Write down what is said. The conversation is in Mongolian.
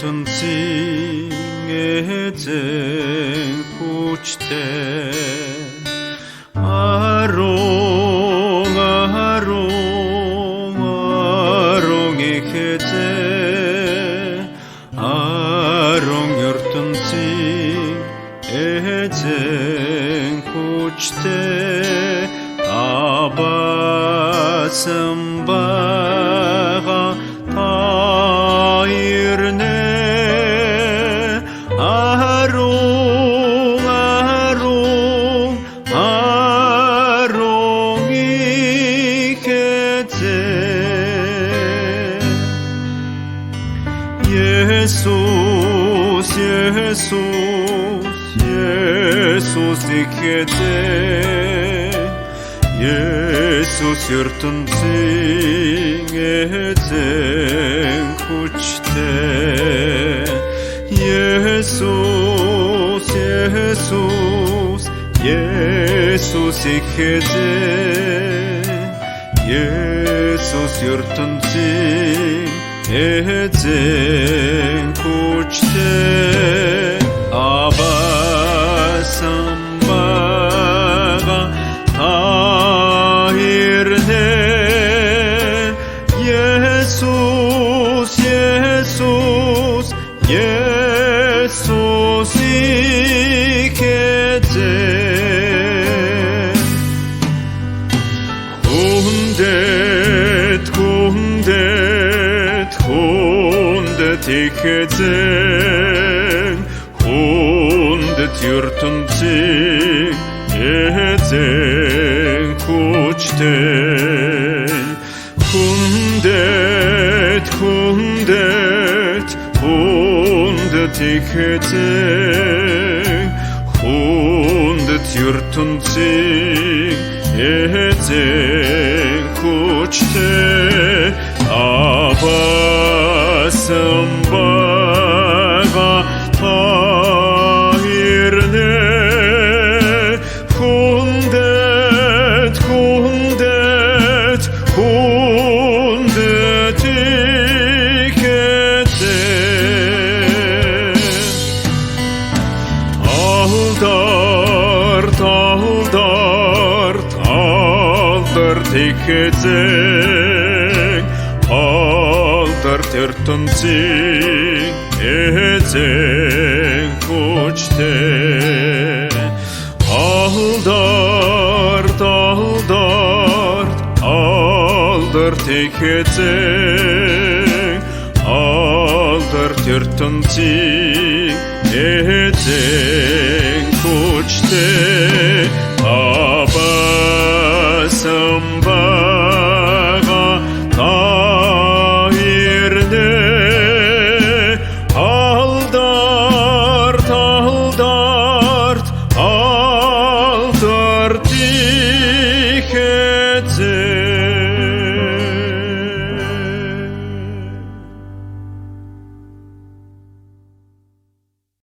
ертөнцийн эзэн хүчтэй ертөнцийн эзэн хүчтэй абасан байгаа таирнэ 예수스 이케제 예수스 ертөнцийн эзэн хүчтэй 예수스 이케제 예수스 ертөнцийн эзэн хүчтэй абасан байгаа таирнэ 예수스 이케제 혼댓 이케제 ертөнцийн эзэн хүчтэй хүндэт ихэзэн ертөнцийн эзэн хүчтэй абасан байгаа 이케제 알дарт ертөнцийн эзэн хүчтэй алдарт и케제 ертөнцийн эзэн хүчтэй